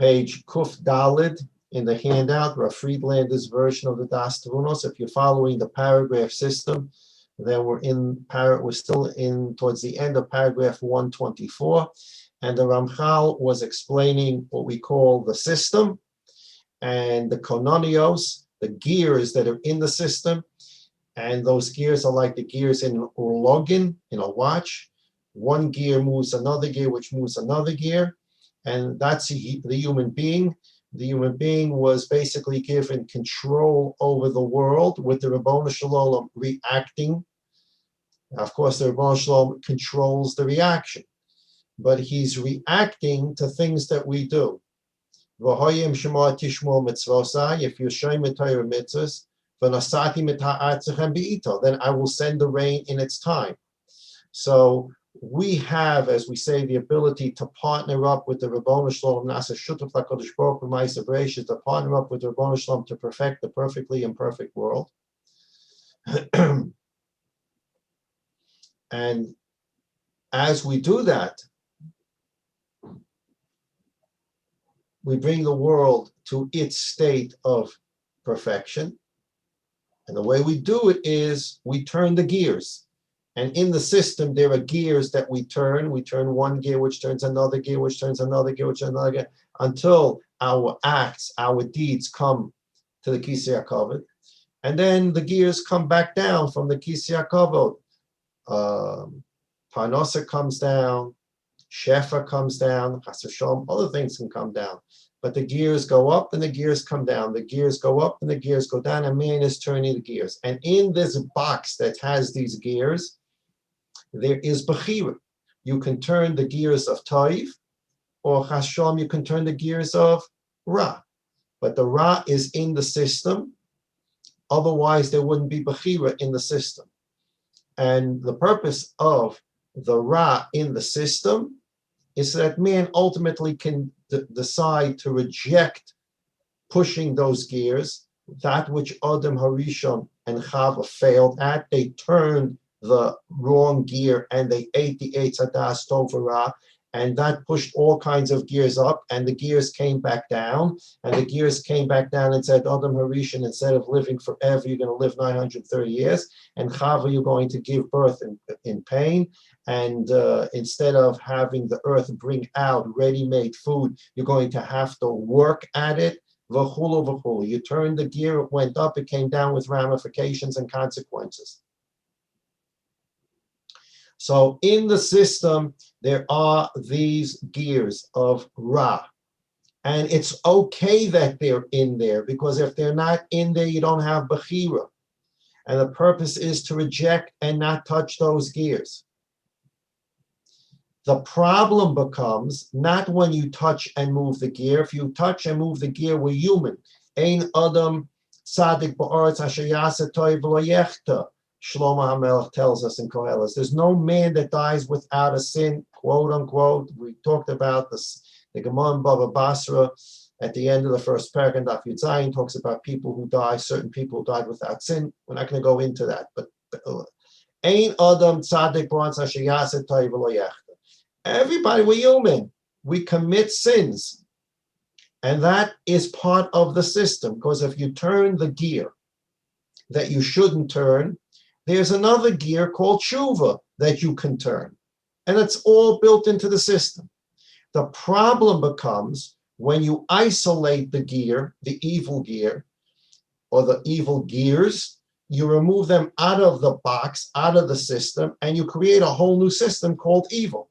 page Kuf Dalid in the handout, Rav Friedlander's version of the Daas Tevunos. If you're following the paragraph system, then we're still in towards the end of paragraph 124, and the Ramchal was explaining what we call the system and the kononios, the gears that are in the system, and those gears are like the gears in urlogin, in a watch. One gear moves another gear, which moves another gear, and that's the human being. The human being was basically given control over the world with the Ribono Shel Olam reacting. Of course, the Ribono Shel Olam controls the reaction, but he's reacting to things that we do. If you're showing Torah mitzvahs, then I will send the rain in its time. So we have, as we say, the ability to partner up with the Ribono Shel Olam, to partner up with the Ribono Shel Olam to perfect the perfectly imperfect world. And as we do that, we bring the world to its state of perfection. And the way we do it is we turn the gears. And in the system, there are gears that we turn. We turn one gear, which turns another gear, which turns another gear, which turns another gear, until our acts, our deeds come to the Kisei HaKavod. And then the gears come back down from the Kisei HaKavod. Parnasa comes down, Shefa comes down, Chas v'Shalom, other things can come down. But the gears go up and the gears come down. The gears go up and the gears go down, and man is turning the gears. And in this box that has these gears, there is Bechira. You can turn the gears of Toiv, or Chas v'Shalom, you can turn the gears of Ra. But the Ra is in the system. Otherwise, there wouldn't be Bechira in the system. And the purpose of the Ra in the system is that man ultimately can decide to reject pushing those gears, that which Adam Harishon and Chava failed at. They turned the wrong gear and they ate the Eitz Hadas Tov Ra, and that pushed all kinds of gears up, and the gears came back down, and the gears came back down and said, Adam Harishon, instead of living forever, you're going to live 930 years, and Chava, you're going to give birth in pain, and instead of having the earth bring out ready-made food, you're going to have to work at it, v'chulu v'chulu. You turned the gear, it went up, it came down with ramifications and consequences. So in the system, there are these gears of Ra. And it's okay that they're in there, because if they're not in there, you don't have Bechira. And the purpose is to reject and not touch those gears. The problem becomes not when you touch and move the gear. If you touch and move the gear, we're human. Ein Adam Tzadik Ba'aretz Asher Yaseh Toiv Lo Yechta. Shlomo HaMelech tells us in Koheles, there's no man that dies without a sin, quote unquote. We talked about this, the Gemara in Bava Basra at the end of the first parak in Daf Yud Zayin talks about people who die, certain people who died without sin. We're not going to go into that, but Ein Adam Tzadik Ba'aretz Asher Yaseh Toiv Lo Yechta. Everybody, we're human. We commit sins. And that is part of the system, because if you turn the gear that you shouldn't turn, there's another gear called tshuva that you can turn. And it's all built into the system. The problem becomes when you isolate the gear, the evil gear, or the evil gears, you remove them out of the box, out of the system, and you create a whole new system called evil.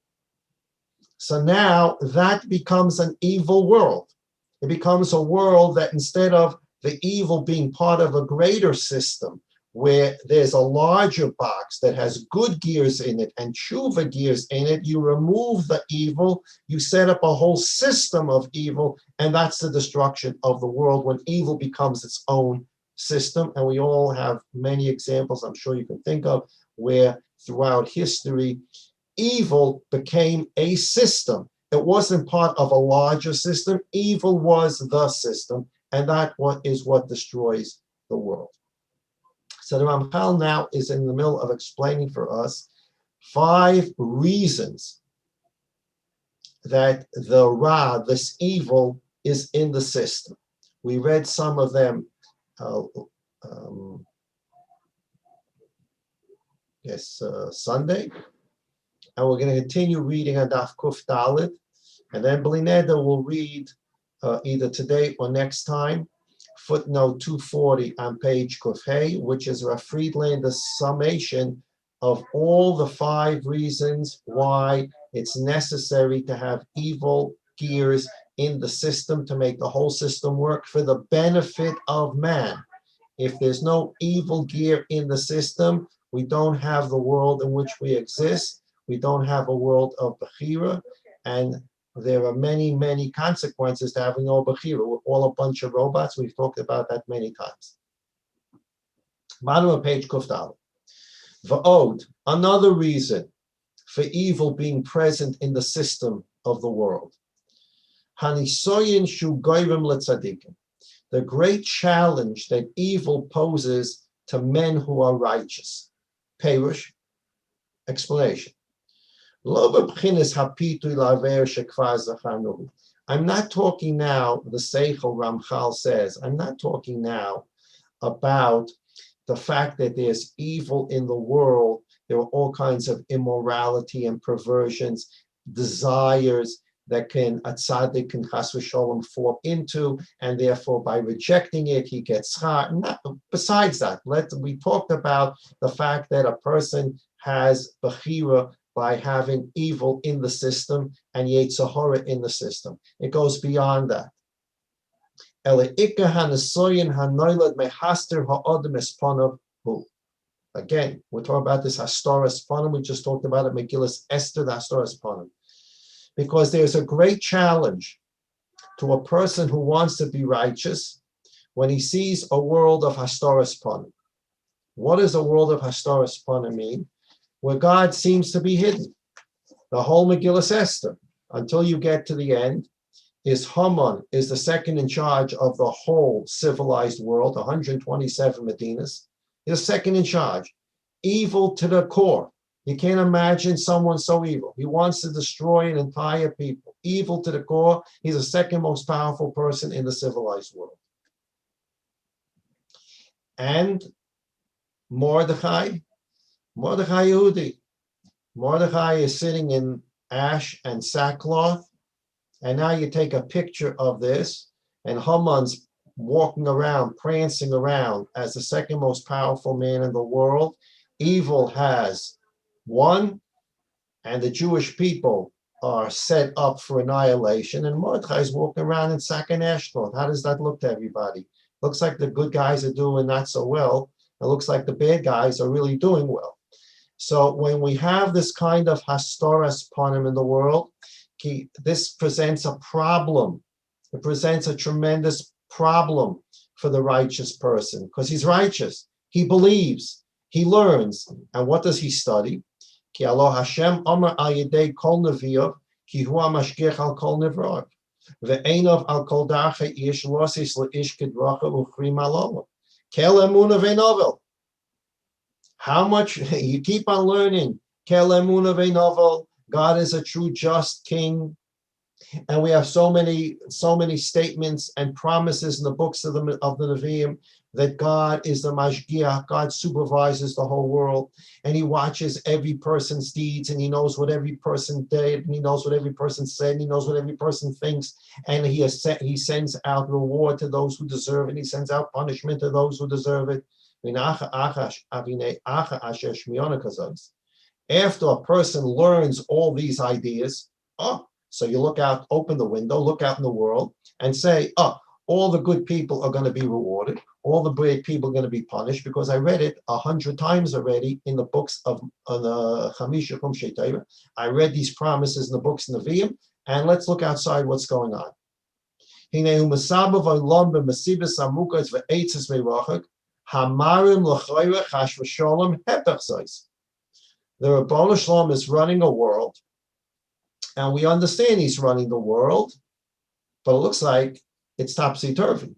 So now that becomes an evil world. It becomes a world that instead of the evil being part of a greater system, where there's a larger box that has good gears in it and tshuva gears in it, you remove the evil, you set up a whole system of evil, and that's the destruction of the world when evil becomes its own system. And we all have many examples, I'm sure you can think of, where throughout history, evil became a system. It wasn't part of a larger system. Evil was the system, and that is what destroys the world. So the Ramchal now is in the middle of explaining for us 5 reasons that the Ra, this evil, is in the system. We read some of them Sunday, and we're going to continue reading on Daf Kuf Dalet, and then Bli Neder will read either today or next time, footnote 240 on page Kuf Hey, which is Rav Friedlander's summation of all the 5 reasons why it's necessary to have evil gears in the system to make the whole system work for the benefit of man. If there's no evil gear in the system, we don't have the world in which we exist. We don't have a world of Bechira, and there are many, many consequences to having no Bechira. We're all a bunch of robots. We've talked about that many times. Bottom of page Kuftal. Va'od, another reason for evil being present in the system of the world. Hanisoyin shu goyrim letzadikim. The great challenge that evil poses to men who are righteous. Perush, explanation. I'm not talking now, the Seichel Ramchal says, I'm not talking now about the fact that there's evil in the world. There are all kinds of immorality and perversions, desires that a tzaddik can chas v'sholem fall into, and therefore by rejecting it, he gets schar. Besides that, we talked about the fact that a person has bechira by having evil in the system and yetzer hara in the system. It goes beyond that. Again, we're talking about this Hastoras Panim. We just talked about it, Megillas Esther, the Hastoras Panim. Because there's a great challenge to a person who wants to be righteous when he sees a world of Hastoras Panim. What does a world of Hastoras Panim mean? Where God seems to be hidden. The whole Megillas Esther, until you get to the end, is Haman is the second in charge of the whole civilized world, 127 Medinas. He's second in charge. Evil to the core. You can't imagine someone so evil. He wants to destroy an entire people. Evil to the core. He's the second most powerful person in the civilized world. And Mordechai Yehudi. Mordechai is sitting in ash and sackcloth. And now you take a picture of this, and Haman's walking around, prancing around as the second most powerful man in the world. Evil has won, and the Jewish people are set up for annihilation. And Mordechai is walking around in sack and ashcloth. How does that look to everybody? Looks like the good guys are doing not so well. It looks like the bad guys are really doing well. So when we have this kind of Hastoras Panim in the world, this presents a problem. It presents a tremendous problem for the righteous person because he's righteous. He believes. He learns. And what does he study? Ki alo Hashem amar al yedei kol neviyav ki hu hamashgiach al kol nevrav ve'einav al kol darchei ish losis leish kedracha uchrim alolav kel emuna ve'novel. How much you keep on learning? Kel emuna ve'novel. God is a true, just king. And we have so many statements and promises in the books of the Nevi'im that God is the Mashgiach. God supervises the whole world, and he watches every person's deeds, and he knows what every person did, and he knows what every person said, and he knows what every person thinks, and he sends out reward to those who deserve it, and he sends out punishment to those who deserve it. After a person learns all these ideas, so you look out, open the window, look out in the world, and say, all the good people are going to be rewarded, all the bad people are going to be punished, because I read it 100 times already in the books of the Chamisha Kum Sheitayra. I read these promises in the books of Nevi'im, and let's look outside what's going on. The Rabbanu Shalom is running a world, and we understand he's running the world, but it looks like it's topsy-turvy.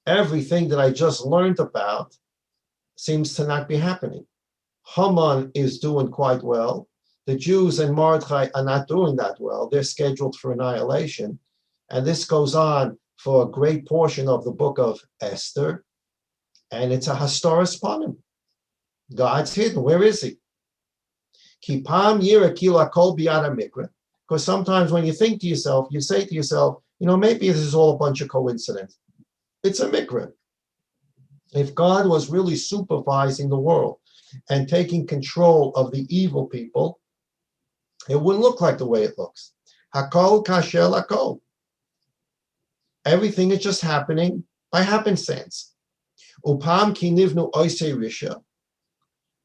Everything that I just learned about seems to not be happening. Haman is doing quite well. The Jews and Mordechai are not doing that well. They're scheduled for annihilation. And this goes on for a great portion of the book of Esther. And it's a hastoras panim. God's hidden. Where is he? Kipam yira kila kol biyad mikra. Because sometimes when you think to yourself, you say to yourself, maybe this is all a bunch of coincidence. It's a mikra. If God was really supervising the world and taking control of the evil people, it wouldn't look like the way it looks. Hakol kasher lakol. Everything is just happening by happenstance. Upam ki nivnu oisei risha.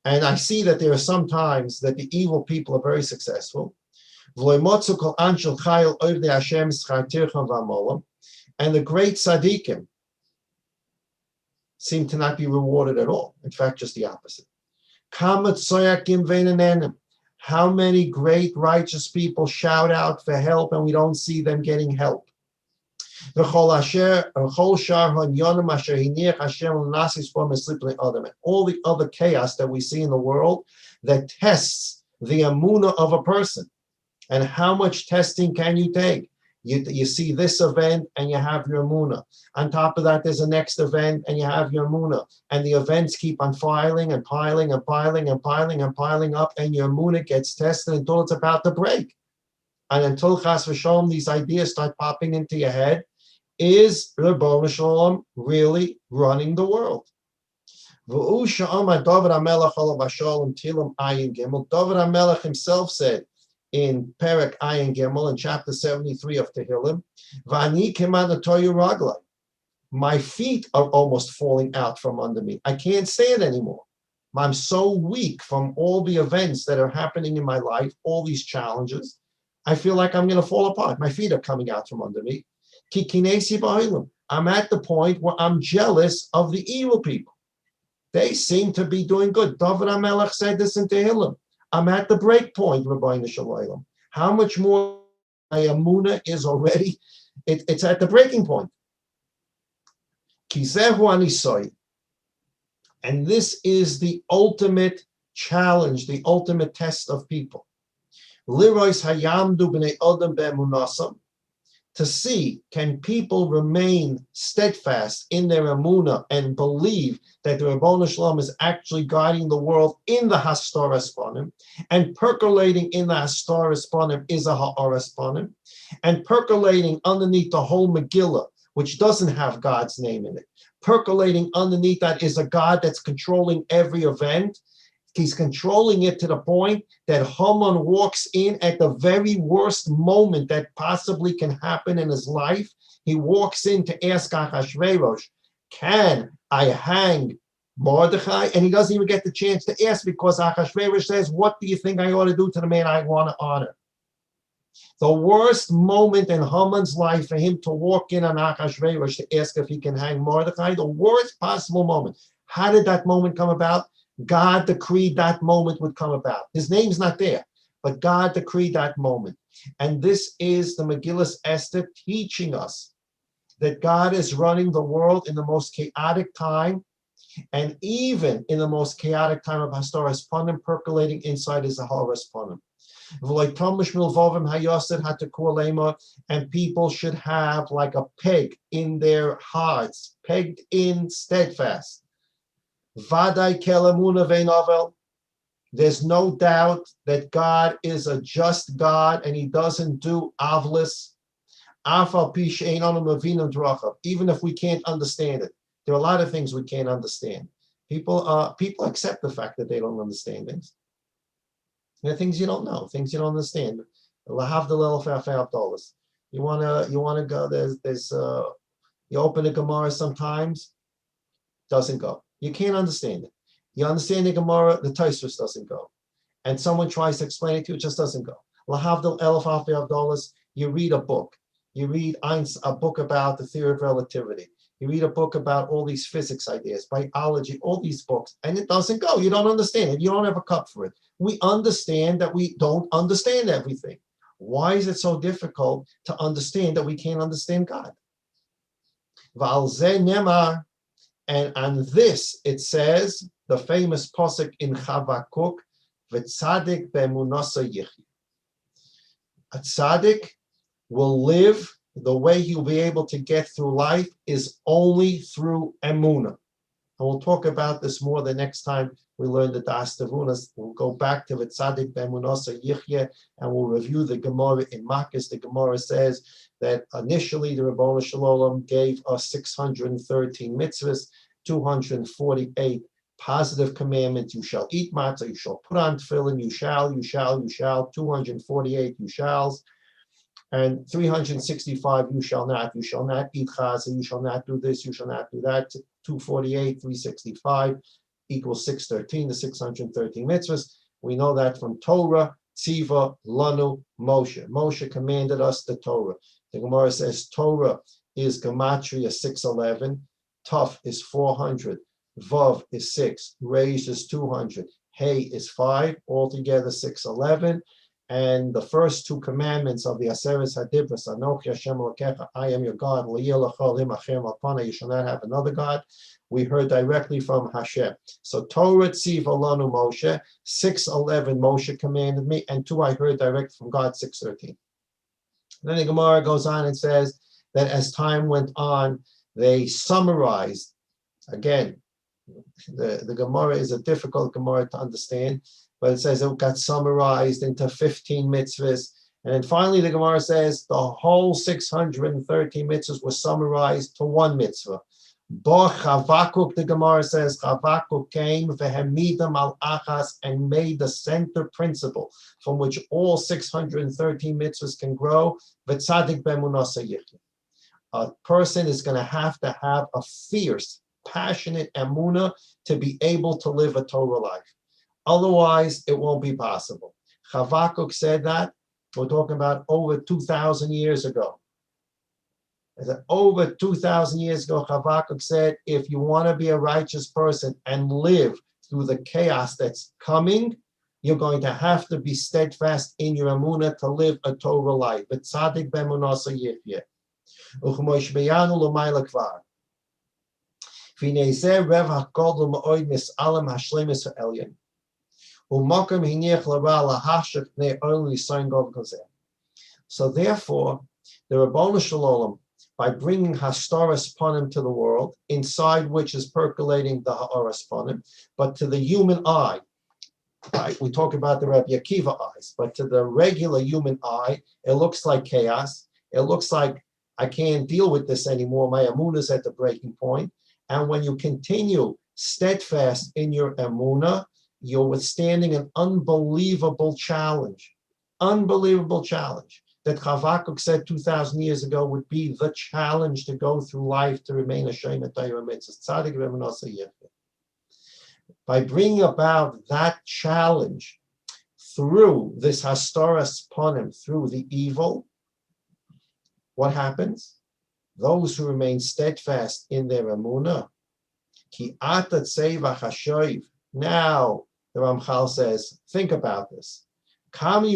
And I see that there are some times that the evil people are very successful. And the great tzaddikim seem to not be rewarded at all. In fact, just the opposite. How many great righteous people shout out for help and we don't see them getting help? And all the other chaos that we see in the world that tests the emunah of a person. And how much testing can you take? You see this event and you have your emunah. On top of that, there's a next event and you have your emunah. And the events keep on piling and piling and piling and piling and piling up, and your emunah gets tested until it's about to break. And until chas v'sholom, these ideas start popping into your head. Is Ribono Shalom really running the world? David HaMelech himself said in Perek Ayin Gimel in chapter 73 of Tehillim, my feet are almost falling out from under me. I can't stand anymore. I'm so weak from all the events that are happening in my life, all these challenges. I feel like I'm going to fall apart. My feet are coming out from under me. I'm at the point where I'm jealous of the evil people. They seem to be doing good. David HaMelech said this in Tehillim. I'm at the break point, Ribono Shalom. How much more my emunah is already? It's at the breaking point. And this is the ultimate challenge, the ultimate test of people. Lirois hayamdu b'nei odom be'emunasam. To see, can people remain steadfast in their emunah and believe that the Ribono Shalom is actually guiding the world in the hastoras panim, and percolating in the hastoras panim is a ha'aras panim, and percolating underneath the whole Megillah, which doesn't have God's name in it, percolating underneath that is a God that's controlling every event. He's controlling it to the point that Haman walks in at the very worst moment that possibly can happen in his life. He walks in to ask Achashverosh, can I hang Mordechai? And he doesn't even get the chance to ask because Achashverosh says, what do you think I ought to do to the man I want to honor? The worst moment in Haman's life for him to walk in on Achashverosh to ask if he can hang Mordechai, the worst possible moment. How did that moment come about? God decreed that moment would come about. His name's not there, but God decreed that moment. And this is the Megillas Esther teaching us that God is running the world in the most chaotic time, and even in the most chaotic time of hastoras panim, percolating inside is a haras panim. And people should have like a peg in their hearts, pegged in steadfast. There's no doubt that God is a just God and he doesn't do avlis. Even if we can't understand it. There are a lot of things we can't understand. People accept the fact that they don't understand things. There are things you don't know, things you don't understand. You wanna go, you open a Gemara sometimes, doesn't go. You can't understand it. You understand the Gemara, the Tosfos doesn't go. And someone tries to explain it to you, it just doesn't go. Lahavdil elef alfei avdolas, you read a book. You read a book about the theory of relativity. You read a book about all these physics ideas, biology, all these books, and it doesn't go. You don't understand it. You don't have a cup for it. We understand that we don't understand everything. Why is it so difficult to understand that we can't understand God? V'al zeh nemar, and on this it says, the famous pasuk in Chavakuk, v'tzadik be'emunasa yichya. A tzaddik will live the way he'll be able to get through life is only through Emunah. And we'll talk about this more the next time we learn the Daas Tevunos. We'll go back to Tzadik Be'emunosa Yichye, and we'll review the Gemara in Makkas. The Gemara says that initially the Ribono Shel Olam gave us 613 mitzvahs, 248 positive commandments. You shall eat matzah, you shall put on tefillin, you shall, 248 you shalls, and 365 you shall not eat chaza, you shall not do this, you shall not do that. 248, 365 equals 613, the 613 mitzvahs. We know that from Torah, Tziva, Lanu, Moshe. Moshe commanded us the Torah. The Gemara says Torah is Gematria 611, Tuf is 400, Vav is 6, Reish is 200, Hey is 5, altogether 611. And the first two commandments of the Aseret HaDibros, Anochi Hashem Elokecha, I am your God, L'yeh L'chol Im Achem Alpana, you shall not have another God. We heard directly from Hashem. So Torah Tziva Lanu Moshe, 611 Moshe commanded me, and 2 I heard direct from God, 613. Then the Gemara goes on and says that as time went on, they summarized. Again, the Gemara is a difficult Gemara to understand, but it says it got summarized into 15 mitzvahs. And then finally the Gemara says the whole 613 mitzvahs were summarized to one mitzvah. Bo Chavakuk, the Gemara says, Chavakuk came, vehemidam al achas, and made the center principle from which all 613 mitzvahs can grow, v'tzadik be'emunasa yichya. A person is going to have a fierce, passionate emunah to be able to live a Torah life. Otherwise, it won't be possible. Chavakuk said that. We're talking about over 2,000 years ago. Over 2,000 years ago, Chavakuk said, if you want to be a righteous person and live through the chaos that's coming, you're going to have to be steadfast in your emunah to live a Torah life. But tzaddik be'emunasa yichye. U'chmosh beyanu l'mayla kvar. V'nei zeh rev ha'kodl ma'oid mis'alam ha'shlemis ha'elyon. So therefore, the Ribono Shel Olam, by bringing Hastaras Panim to the world, inside which is percolating the Ha'aras Panim, but to the human eye, right? We talk about the Rabbi Akiva eyes, but to the regular human eye, it looks like chaos. It looks like I can't deal with this anymore. My emunah is at the breaking point. And when you continue steadfast in your emunah, you're withstanding an unbelievable challenge that Chavakuk said 2,000 years ago would be the challenge to go through life to remain a Shemet Torah Mitzvah. Tzadik Be'emunasa Yichye. By bringing about that challenge through this Hastaras Panim, through the evil, what happens? Those who remain steadfast in their emunah, ki ata tzeva hashoiv. Now, the Ramchal says, think about this. How much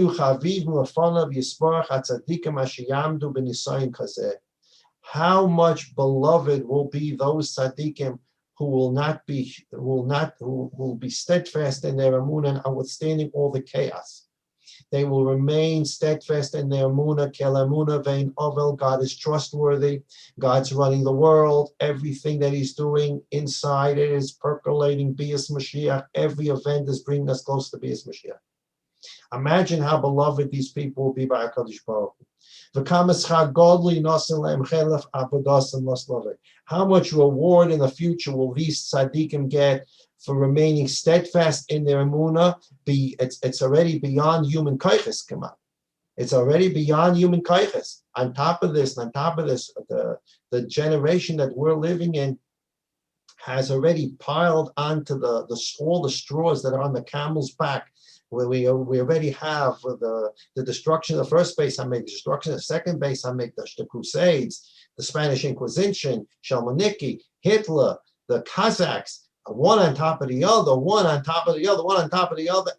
beloved will be those tzaddikim who will be steadfast in their emunah and withstanding all the chaos. They will remain steadfast in their emunah. Kel emunah vein ovel. God is trustworthy. God's running the world. Everything that He's doing inside it is percolating Bias Mashiach. Every event is bringing us close to Bias Mashiach. Imagine how beloved these people will be by HaKadosh Baruch Hu. How much reward in the future will these tzaddikim get for remaining steadfast in their emunah? It's already beyond human kaiches, come on. It's already beyond human kaiches. On top of this, the generation that we're living in has already piled onto all the straws that are on the camel's back, where we already have the destruction of the first Beis Hamikdash, destruction of the second Beis Hamikdash, the Crusades, the Spanish Inquisition, Shalmoniki, Hitler, the Kazakhs, one on top of the other,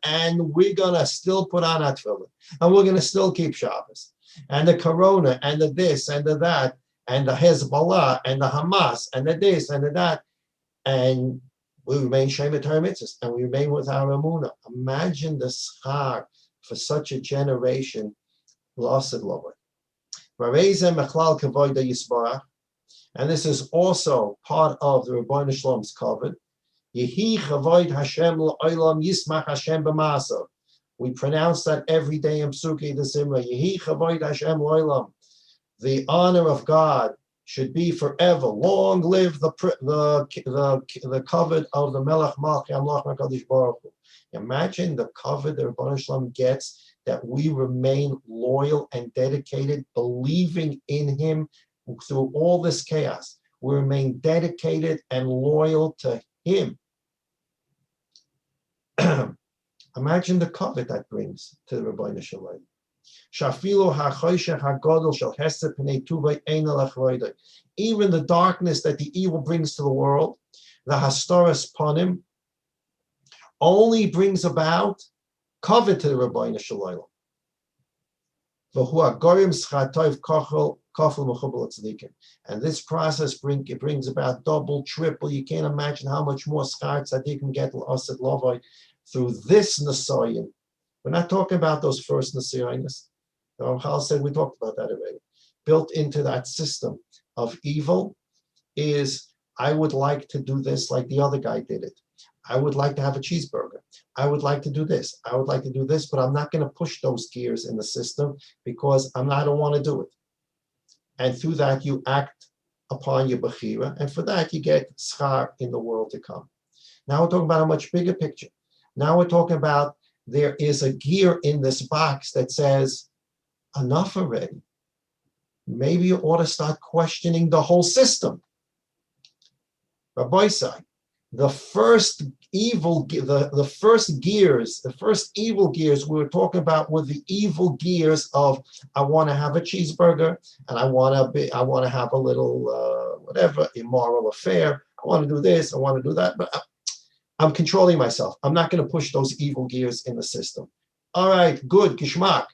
and we're gonna still put on our tefillin, and we're gonna still keep Shabbos, and the Corona, and the this, and the that, and the Hezbollah, and the Hamas, and the this, and the that, and we remain Shemet Torah Mitzvahs, and we remain with our emunah. Imagine the schar for such a generation, lost it, Lord. And this is also part of the Rebbeinu Shalom's covenant. Yehi chavoid Hashem l'olam yismach Hashem b'maasav. We pronounce that every day in Psukei the Zimra. Yehi chavoid Hashem l'olam. The honor of God should be forever. Long live the covet of the Melech Malchi Amlach HaKadosh Baruch Hu. Imagine the covet the Rebbeinu Shalom gets, that we remain loyal and dedicated, believing in him through all this chaos. We remain dedicated and loyal to him. Imagine the covet that brings to the Rebbeinu Shalom. Even the darkness that the evil brings to the world, the hastoras panim, only brings about covet to the Rebbeinu Shalom. And this process brings about double, triple. You can't imagine how much more schar tzaddikim get l'asad lavoi through this Nisayan. We're not talking about those first Nisayanis. The Ramchal said we talked about that already. Built into that system of evil is, I would like to do this like the other guy did it. I would like to have a cheeseburger. I would like to do this. I would like to do this, but I'm not going to push those gears in the system because I don't want to do it. And through that, you act upon your bechira, and for that, you get schar in the world to come. Now we're talking about a much bigger picture. Now we're talking about there is a gear in this box that says, enough already. Maybe you ought to start questioning the whole system. Rabbi Sai, the first evil gears we were talking about were the evil gears of, I want to have a cheeseburger, and I want to have a little whatever immoral affair. I want to do this, I want to do that, but I'm controlling myself. I'm not going to push those evil gears in the system. All right, good, Gishmak.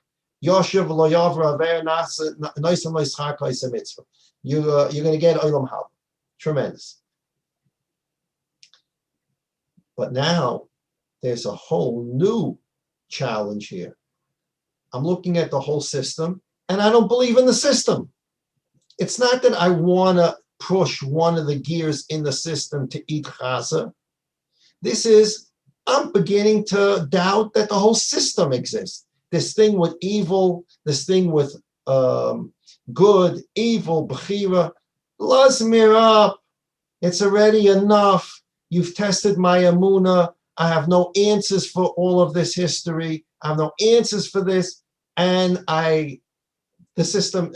Yoshev lo yavra aver noisem lo yischak lo mitzvah. You're going to get olam haba. Tremendous. But now there's a whole new challenge here. I'm looking at the whole system, and I don't believe in the system. It's not that I want to push one of the gears in the system to eat chaza. This is, I'm beginning to doubt that the whole system exists. This thing with evil, this thing with good, evil, bechira, lazmir up. It's already enough. You've tested my emunah. I have no answers for all of this history. I have no answers for this. And the system,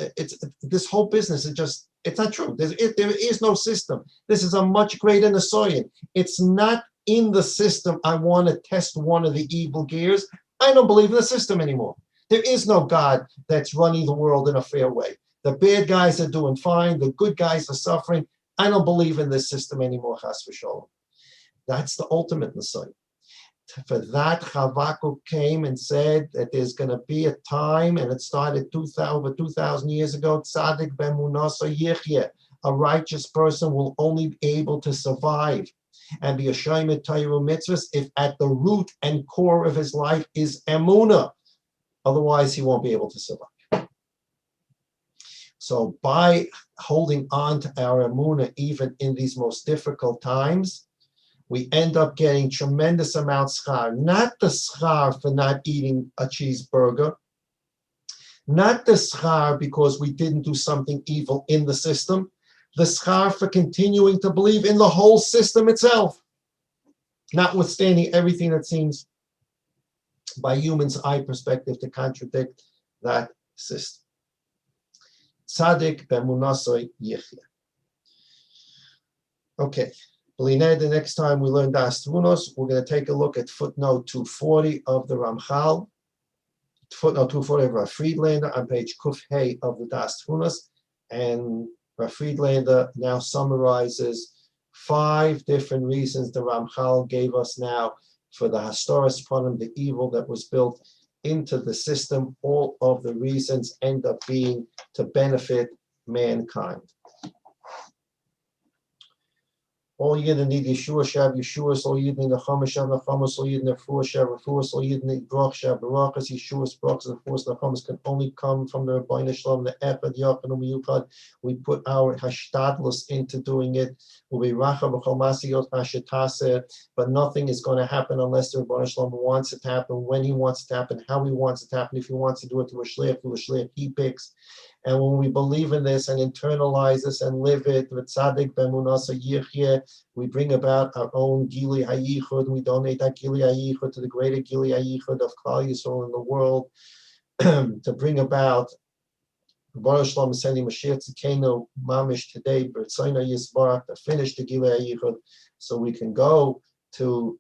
this whole business is just, it's not true. There is no system. This is a much greater Nisayan. It's not in the system. I want to test one of the evil gears. I don't believe in the system anymore. There is no God that's running the world in a fair way. The bad guys are doing fine. The good guys are suffering. I don't believe in this system anymore, chas v'sholom. That's the ultimate Nisayan. For that, Chavakuk came and said that there's going to be a time, and it started over 2,000 years ago, Tzadik b'emunasa yichyeh, a righteous person will only be able to survive and be a shomer Torah mitzvahs if at the root and core of his life is emunah. Otherwise, he won't be able to survive. So by holding on to our emunah, even in these most difficult times, we end up getting tremendous amounts schar. Not the schar for not eating a cheeseburger, not the schar because we didn't do something evil in the system, the schar for continuing to believe in the whole system itself, notwithstanding everything that seems, by human's eye perspective, to contradict that system. Tzadik b'emunasoi yichyeh. Okay. The next time we learn Daas Tevunos, we're going to take a look at footnote 240 of the Ramchal, footnote 240 of Rav Friedlander on page Kuf Hey of the Daas Tevunos. And Rav Friedlander now summarizes 5 different reasons the Ramchal gave us now for the Hastoras Panim, the evil that was built into the system. All of the reasons end up being to benefit mankind. All Yidden need Yeshua Shab, Yeshua, all Yidden need Nechama Shab, Nechamas, all Yidden Refuah Shab, Refuah, all Yidden need Brach Shab, Barachas, Yeshua's Brachas, and Refuahs, Nechamas can only come from the Rabbeinu Shalom, the Echad, Yachad, Umiyukad. We put our Hashtadlus into doing it. We'll be Racha, B'chol Masiyot, Hashetase, but nothing is going to happen unless the Rabbeinu Shalom wants it to happen, when he wants it to happen, how he wants it to happen. If he wants to do it to a Shliach, he picks. And when we believe in this and internalize this and live it, v'tzadik b'emunasa yichye, we bring about our own Gili HaYichud. We donate that Gili HaYichud to the greater Gili HaYichud of Klal Yisrael in the world to bring about Baruch Shalom sending Mashiach Tzidkenu Mamish today, B'Tzaina Yisbarach, to finish the Gili HaYichud, so we can go to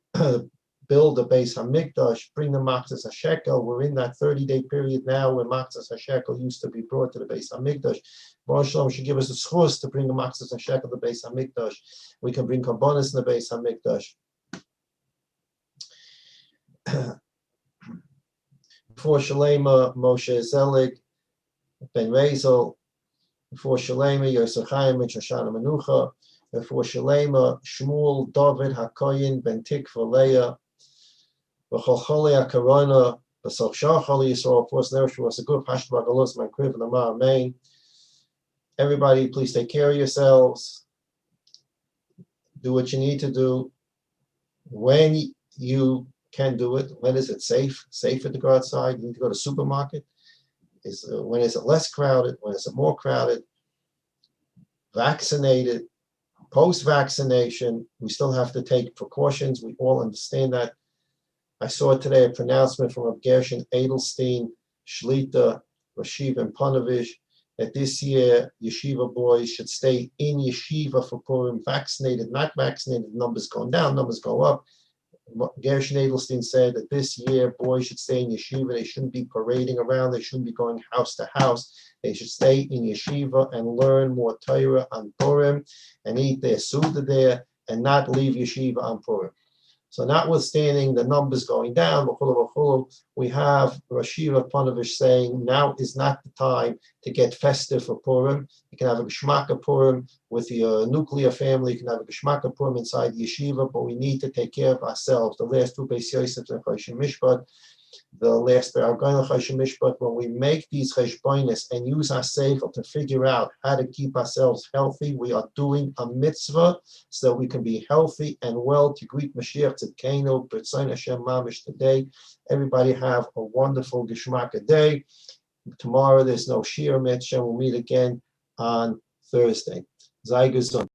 build the Beis Hamikdash, bring the Matzos HaShekel. We're in that 30-day period now where Matzos HaShekel used to be brought to the Beis Hamikdash. Baruch Shalom should give us a schus to bring the Matzos HaShekel to the Beis Hamikdash. We can bring Karbonos in the Beis Hamikdash. Before Shalema, Moshe Zelig, Ben Rezel. Before Shalema, Yosef Chaim and Shoshana Menucha. Before Shalema, Shmuel, David, HaKoyin, Ben Tikva, Leah. V'cholcholi HaKorona, B'soch Shacholi Yisrael, of course, there was a good Pashto Bagalos, my Kriv, and Amar, Amen. Everybody, please take care of yourselves. Do what you need to do. When you can do it, when is it safe? Safer to go outside? You need to go to the supermarket? When is it less crowded? When is it more crowded? Vaccinated, post-vaccination, we still have to take precautions. We all understand that. I saw today a pronouncement from Rav Gershon Edelstein, Shlita, Rashiv and Panovich, that this year yeshiva boys should stay in yeshiva for Purim, vaccinated, not vaccinated, numbers going down, numbers go up. Gershon Edelstein said that this year boys should stay in yeshiva, they shouldn't be parading around, they shouldn't be going house to house, they should stay in yeshiva and learn more Torah on Purim and eat their Suda there and not leave yeshiva on Purim. So notwithstanding the numbers going down, we have Rashiva Panovich saying now is not the time to get festive for Purim. You can have a Geshmaka Purim with your nuclear family. You can have a Geshmaka Purim inside the yeshiva, but we need to take care of ourselves. The last two Beis Yosef and Choshen Mishpat, the last Argon Choshen Mishpat, when we make these cheshbonos and use our seichel to figure out how to keep ourselves healthy, we are doing a mitzvah so that we can be healthy and well to greet Mashiach Tzidkenu, B'Tzayin Hashem Mamish today. Everybody have a wonderful Geshmaka day. Tomorrow there's no Shir Mitzvah. We'll meet again on Thursday. Sei gesund.